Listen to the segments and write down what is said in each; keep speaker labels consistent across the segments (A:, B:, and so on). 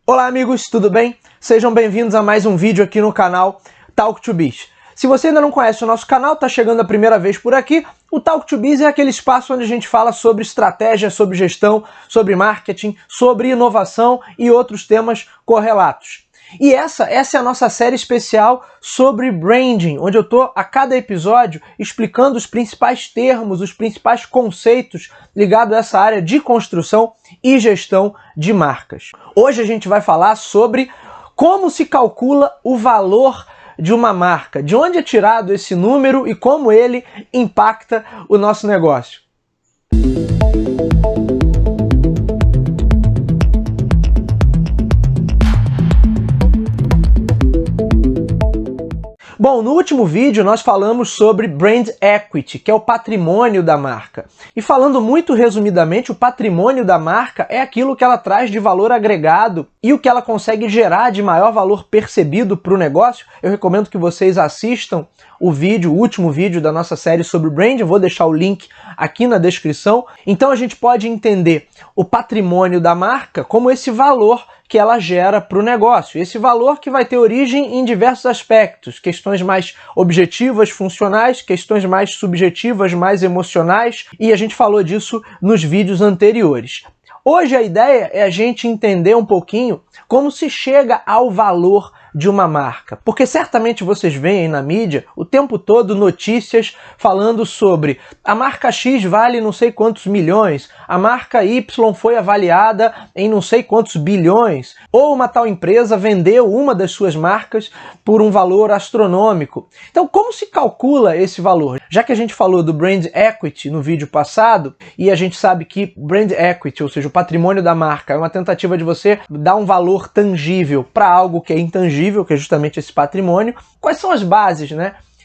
A: Olá amigos, tudo bem? Sejam bem-vindos a mais um vídeo aqui no canal Talk to Biz. Se você ainda não conhece o nosso canal, está chegando a primeira vez por aqui, o Talk to Biz é aquele espaço onde a gente fala sobre estratégia, sobre gestão, sobre marketing, sobre inovação e outros temas correlatos. E essa é a nossa série especial sobre branding, onde eu estou a cada episódio explicando os principais termos, os principais conceitos ligados a essa área de construção e gestão de marcas. Hoje a gente vai falar sobre como se calcula o valor de uma marca, de onde é tirado esse número e como ele impacta o nosso negócio. Bom, no último vídeo nós falamos sobre Brand Equity, que é o patrimônio da marca. E falando muito resumidamente, o patrimônio da marca é aquilo que ela traz de valor agregado e o que ela consegue gerar de maior valor percebido para o negócio. Eu recomendo que vocês assistam o último vídeo da nossa série sobre brand, eu vou deixar o link aqui na descrição. Então a gente pode entender o patrimônio da marca como esse valor que ela gera para o negócio. Esse valor que vai ter origem em diversos aspectos, questões mais objetivas, funcionais, questões mais subjetivas, mais emocionais, e a gente falou disso nos vídeos anteriores. Hoje a ideia é a gente entender um pouquinho como se chega ao valor de uma marca. Porque certamente vocês veem aí na mídia o tempo todo notícias falando sobre a marca X vale não sei quantos milhões, a marca Y foi avaliada em não sei quantos bilhões, ou uma tal empresa vendeu uma das suas marcas por um valor astronômico. Então como se calcula esse valor? Já que a gente falou do Brand Equity no vídeo passado, e a gente sabe que Brand Equity, ou seja, o patrimônio da marca, é uma tentativa de você dar um valor tangível para algo que é intangível, que é justamente esse patrimônio. Quais são as bases,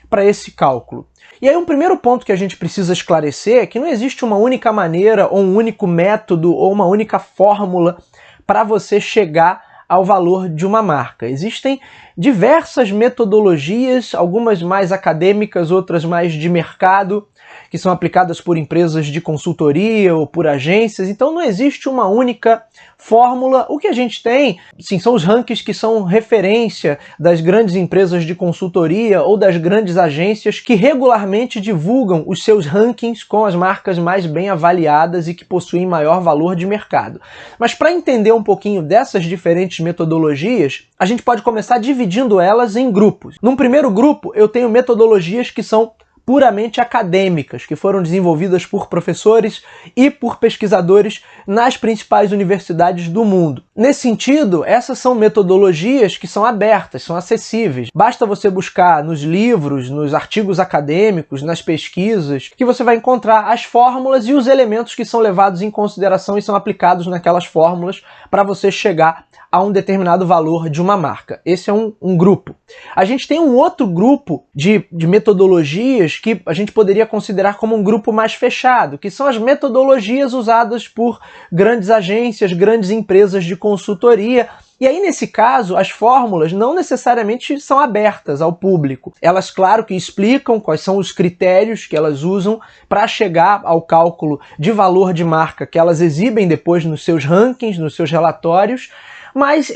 A: para esse cálculo? E aí um primeiro ponto que a gente precisa esclarecer é que não existe uma única maneira, ou um único método, ou uma única fórmula para você chegar ao valor de uma marca. Existem diversas metodologias, algumas mais acadêmicas, outras mais de mercado, que são aplicadas por empresas de consultoria ou por agências. Então não existe uma única fórmula. O que a gente tem, sim, são os rankings que são referência das grandes empresas de consultoria ou das grandes agências que regularmente divulgam os seus rankings com as marcas mais bem avaliadas e que possuem maior valor de mercado. Mas para entender um pouquinho dessas diferentes metodologias, a gente pode começar dividindo elas em grupos. Num primeiro grupo, eu tenho metodologias que são puramente acadêmicas, que foram desenvolvidas por professores e por pesquisadores nas principais universidades do mundo. Nesse sentido, essas são metodologias que são abertas, são acessíveis. Basta você buscar nos livros, nos artigos acadêmicos, nas pesquisas, que você vai encontrar as fórmulas e os elementos que são levados em consideração e são aplicados naquelas fórmulas para você chegar a um determinado valor de uma marca. Esse é um grupo. A gente tem um outro grupo de metodologias que a gente poderia considerar como um grupo mais fechado, que são as metodologias usadas por grandes agências, grandes empresas de consultoria. E aí, nesse caso, as fórmulas não necessariamente são abertas ao público. Elas, claro, que explicam quais são os critérios que elas usam para chegar ao cálculo de valor de marca que elas exibem depois nos seus rankings, nos seus relatórios, mas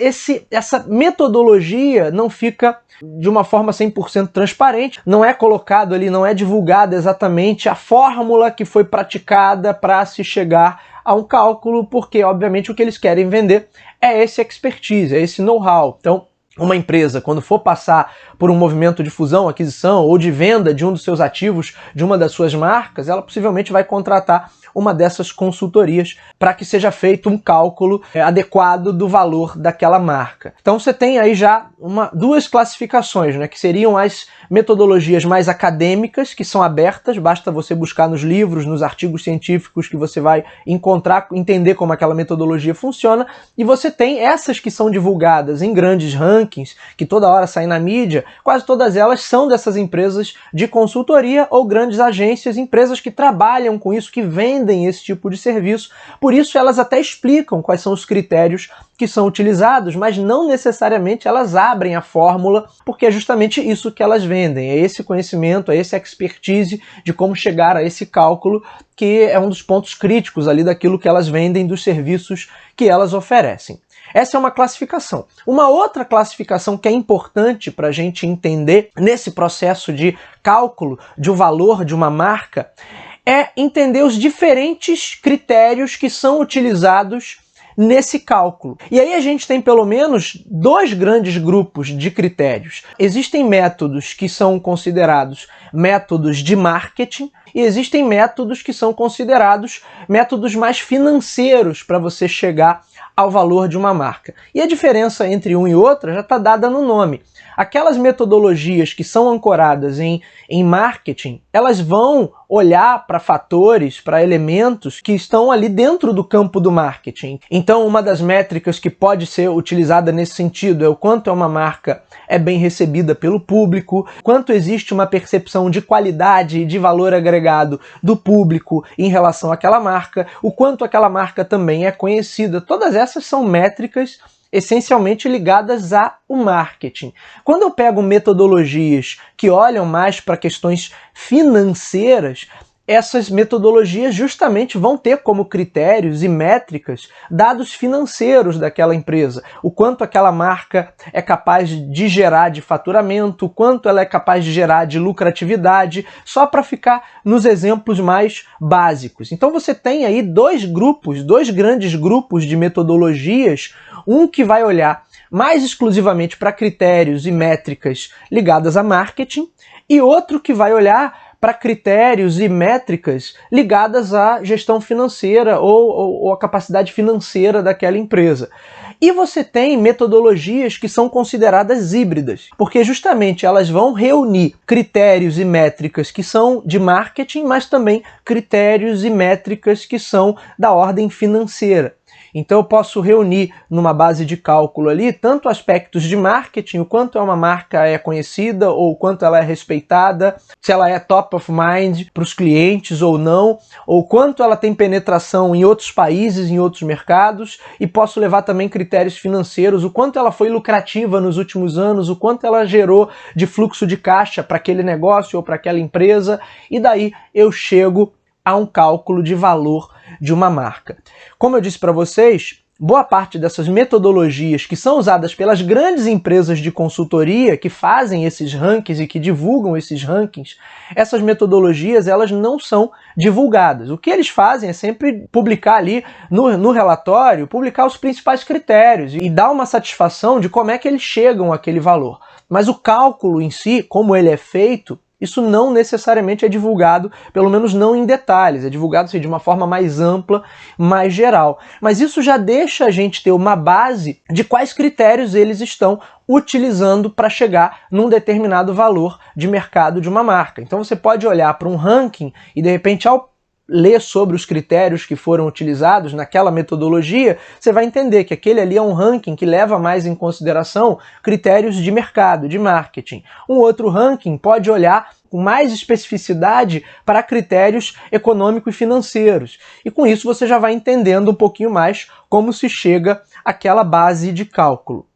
A: essa metodologia não fica de uma forma 100% transparente, não é colocado ali, não é divulgada exatamente a fórmula que foi praticada para se chegar a um cálculo, porque obviamente o que eles querem vender é esse expertise, é esse know-how. Então, uma empresa, quando for passar por um movimento de fusão, aquisição ou de venda de um dos seus ativos, de uma das suas marcas, ela possivelmente vai contratar uma dessas consultorias para que seja feito um cálculo adequado do valor daquela marca. Então você tem aí já duas classificações, que seriam as metodologias mais acadêmicas, que são abertas, basta você buscar nos livros, nos artigos científicos que você vai encontrar, entender como aquela metodologia funciona, e você tem essas que são divulgadas em grandes rankings, que toda hora saem na mídia, quase todas elas são dessas empresas de consultoria ou grandes agências, empresas que trabalham com isso, que vendem esse tipo de serviço. Por isso elas até explicam quais são os critérios que são utilizados, mas não necessariamente elas abrem a fórmula, porque é justamente isso que elas vendem, é esse conhecimento, é esse expertise de como chegar a esse cálculo, que é um dos pontos críticos ali daquilo que elas vendem, dos serviços que elas oferecem. Essa é uma classificação. Uma outra classificação que é importante para a gente entender nesse processo de cálculo de um valor de uma marca é entender os diferentes critérios que são utilizados nesse cálculo. E aí a gente tem pelo menos dois grandes grupos de critérios. Existem métodos que são considerados métodos de marketing e existem métodos que são considerados métodos mais financeiros para você chegar ao valor de uma marca. E a diferença entre um e outra já está dada no nome. Aquelas metodologias que são ancoradas em marketing, elas vão olhar para fatores, para elementos que estão ali dentro do campo do marketing. Então, uma das métricas que pode ser utilizada nesse sentido é o quanto uma marca é bem recebida pelo público, quanto existe uma percepção de qualidade e de valor agregado do público em relação àquela marca, o quanto aquela marca também é conhecida. Todas essas são métricas essencialmente ligadas ao marketing. Quando eu pego metodologias que olham mais para questões financeiras, essas metodologias justamente vão ter como critérios e métricas dados financeiros daquela empresa, o quanto aquela marca é capaz de gerar de faturamento, o quanto ela é capaz de gerar de lucratividade, só para ficar nos exemplos mais básicos. Então você tem aí dois grandes grupos de metodologias, um que vai olhar mais exclusivamente para critérios e métricas ligadas a marketing e outro que vai olhar para critérios e métricas ligadas à gestão financeira ou à capacidade financeira daquela empresa. E você tem metodologias que são consideradas híbridas, porque justamente elas vão reunir critérios e métricas que são de marketing, mas também critérios e métricas que são da ordem financeira. Então eu posso reunir numa base de cálculo ali tanto aspectos de marketing, o quanto uma marca é conhecida ou o quanto ela é respeitada, se ela é top of mind para os clientes ou não, ou quanto ela tem penetração em outros países, em outros mercados, e posso levar também critérios financeiros, o quanto ela foi lucrativa nos últimos anos, o quanto ela gerou de fluxo de caixa para aquele negócio ou para aquela empresa, e daí eu chego a um cálculo de valor de uma marca. Como eu disse para vocês, boa parte dessas metodologias que são usadas pelas grandes empresas de consultoria que fazem esses rankings e que divulgam esses rankings, essas metodologias elas não são divulgadas. O que eles fazem é sempre publicar ali no relatório, publicar os principais critérios e dar uma satisfação de como é que eles chegam àquele valor. Mas o cálculo em si, como ele é feito, isso não necessariamente é divulgado, pelo menos não em detalhes, é divulgado assim, de uma forma mais ampla, mais geral. Mas isso já deixa a gente ter uma base de quais critérios eles estão utilizando para chegar num determinado valor de mercado de uma marca. Então você pode olhar para um ranking e de repente ao ler sobre os critérios que foram utilizados naquela metodologia, você vai entender que aquele ali é um ranking que leva mais em consideração critérios de mercado, de marketing. Um outro ranking pode olhar com mais especificidade para critérios econômicos e financeiros. E com isso você já vai entendendo um pouquinho mais como se chega àquela base de cálculo.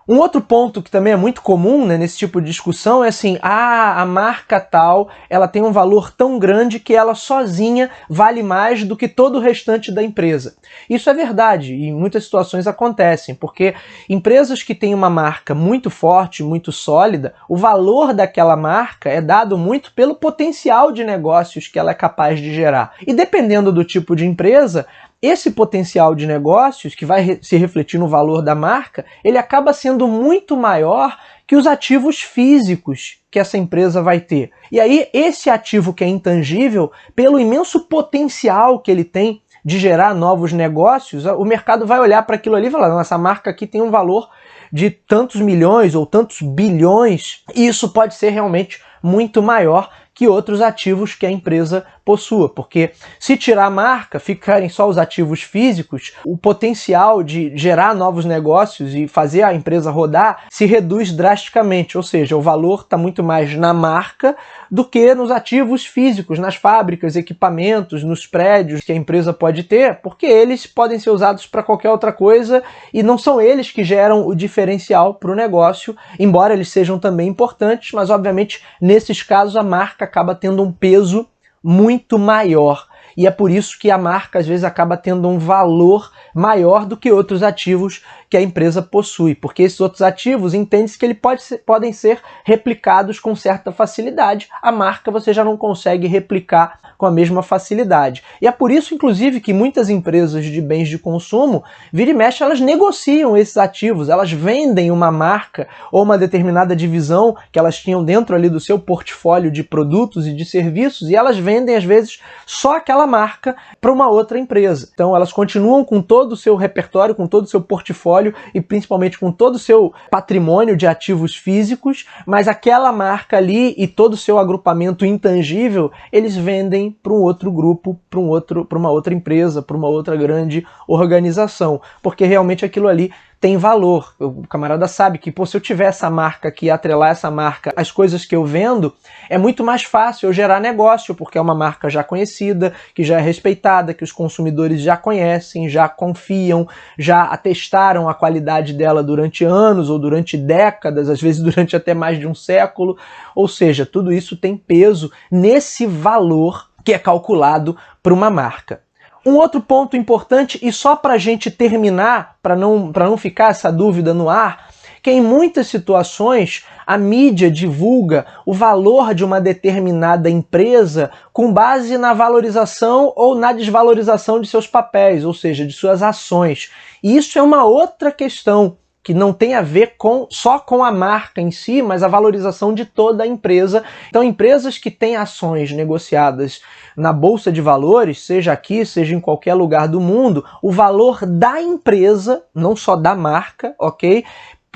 A: Um outro ponto que também é muito comum, né, nesse tipo de discussão é assim, a marca tal, ela tem um valor tão grande que ela sozinha vale mais do que todo o restante da empresa. Isso é verdade e em muitas situações acontecem, porque empresas que têm uma marca muito forte, muito sólida, o valor daquela marca é dado muito pelo potencial de negócios que ela é capaz de gerar. E dependendo do tipo de empresa, esse potencial de negócios, que vai se refletir no valor da marca, ele acaba sendo muito maior que os ativos físicos que essa empresa vai ter. E aí, esse ativo que é intangível, pelo imenso potencial que ele tem de gerar novos negócios, o mercado vai olhar para aquilo ali e falar, não, essa marca aqui tem um valor de tantos milhões ou tantos bilhões, e isso pode ser realmente muito maior que outros ativos que a empresa possua, porque se tirar a marca, ficarem só os ativos físicos, o potencial de gerar novos negócios e fazer a empresa rodar se reduz drasticamente, ou seja, o valor está muito mais na marca do que nos ativos físicos, nas fábricas, equipamentos, nos prédios que a empresa pode ter, porque eles podem ser usados para qualquer outra coisa e não são eles que geram o diferencial para o negócio, embora eles sejam também importantes, mas obviamente nesses casos a marca acaba tendo um peso muito maior. E é por isso que a marca às vezes acaba tendo um valor maior do que outros ativos que a empresa possui, porque esses outros ativos entende-se que podem ser replicados com certa facilidade. A marca você já não consegue replicar com a mesma facilidade. E é por isso, inclusive, que muitas empresas de bens de consumo, vira e mexe, elas negociam esses ativos, elas vendem uma marca ou uma determinada divisão que elas tinham dentro ali do seu portfólio de produtos e de serviços, e elas vendem, às vezes, só aquela marca para uma outra empresa. Então, elas continuam com todo o seu repertório, com todo o seu portfólio e principalmente com todo o seu patrimônio de ativos físicos, mas aquela marca ali e todo o seu agrupamento intangível, eles vendem para um outro grupo, para uma outra empresa, para uma outra grande organização, porque realmente aquilo ali tem valor. O camarada sabe que, pô, se eu tiver essa marca aqui, atrelar essa marca às coisas que eu vendo, é muito mais fácil eu gerar negócio, porque é uma marca já conhecida, que já é respeitada, que os consumidores já conhecem, já confiam, já atestaram a qualidade dela durante anos ou durante décadas, às vezes durante até mais de um século. Ou seja, tudo isso tem peso nesse valor que é calculado para uma marca. Um outro ponto importante, e só para a gente terminar, para não ficar essa dúvida no ar, que em muitas situações a mídia divulga o valor de uma determinada empresa com base na valorização ou na desvalorização de seus papéis, ou seja, de suas ações. E isso é uma outra questão, que não tem a ver só com a marca em si, mas a valorização de toda a empresa. Então, empresas que têm ações negociadas na Bolsa de Valores, seja aqui, seja em qualquer lugar do mundo, o valor da empresa, não só da marca, ok?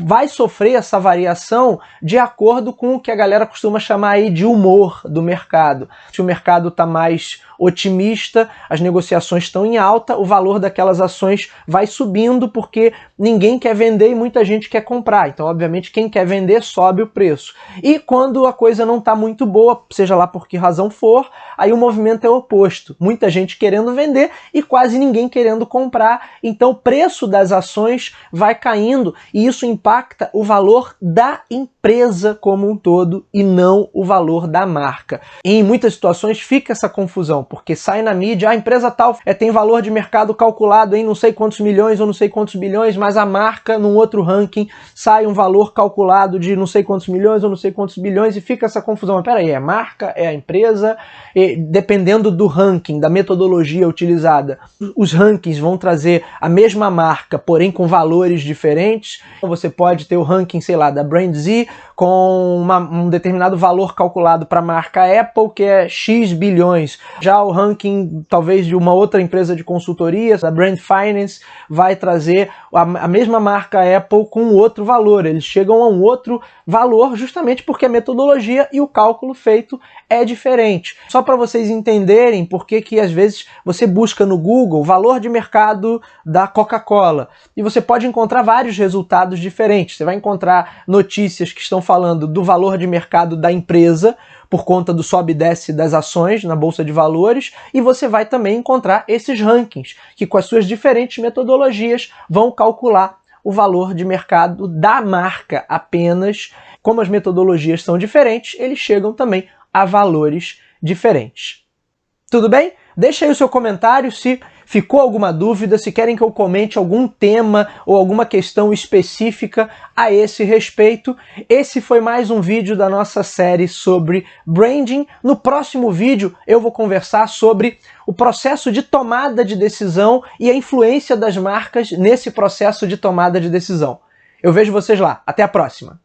A: Vai sofrer essa variação de acordo com o que a galera costuma chamar aí de humor do mercado. Se o mercado está mais otimista, as negociações estão em alta, o valor daquelas ações vai subindo porque ninguém quer vender e muita gente quer comprar. Então, obviamente, quem quer vender sobe o preço. E quando a coisa não está muito boa, seja lá por que razão for, aí o movimento é o oposto. Muita gente querendo vender e quase ninguém querendo comprar. Então, o preço das ações vai caindo e isso impacta o valor da empresa como um todo e não o valor da marca. E em muitas situações fica essa confusão, porque sai na mídia, a empresa tal tem valor de mercado calculado em não sei quantos milhões ou não sei quantos bilhões, mas a marca, num outro ranking, sai um valor calculado de não sei quantos milhões ou não sei quantos bilhões e fica essa confusão. Mas peraí, é a marca, é a empresa? E dependendo do ranking, da metodologia utilizada, os rankings vão trazer a mesma marca, porém com valores diferentes. Você pode ter o ranking, sei lá, da BrandZ com um determinado valor calculado para a marca Apple, que é X bilhões. Já o ranking, talvez, de uma outra empresa de consultoria, a Brand Finance, vai trazer a mesma marca Apple com outro valor. Eles chegam a um outro valor justamente porque a metodologia e o cálculo feito é diferente. Só para vocês entenderem por que às vezes você busca no Google valor de mercado da Coca-Cola e você pode encontrar vários resultados diferentes. Você vai encontrar notícias que estão falando do valor de mercado da empresa por conta do sobe e desce das ações na Bolsa de Valores, e você vai também encontrar esses rankings, que com as suas diferentes metodologias vão calcular o valor de mercado da marca apenas. Como as metodologias são diferentes, eles chegam também a valores diferentes. Tudo bem? Deixa aí o seu comentário se ficou alguma dúvida, se querem que eu comente algum tema ou alguma questão específica a esse respeito. Esse foi mais um vídeo da nossa série sobre branding. No próximo vídeo eu vou conversar sobre o processo de tomada de decisão e a influência das marcas nesse processo de tomada de decisão. Eu vejo vocês lá. Até a próxima!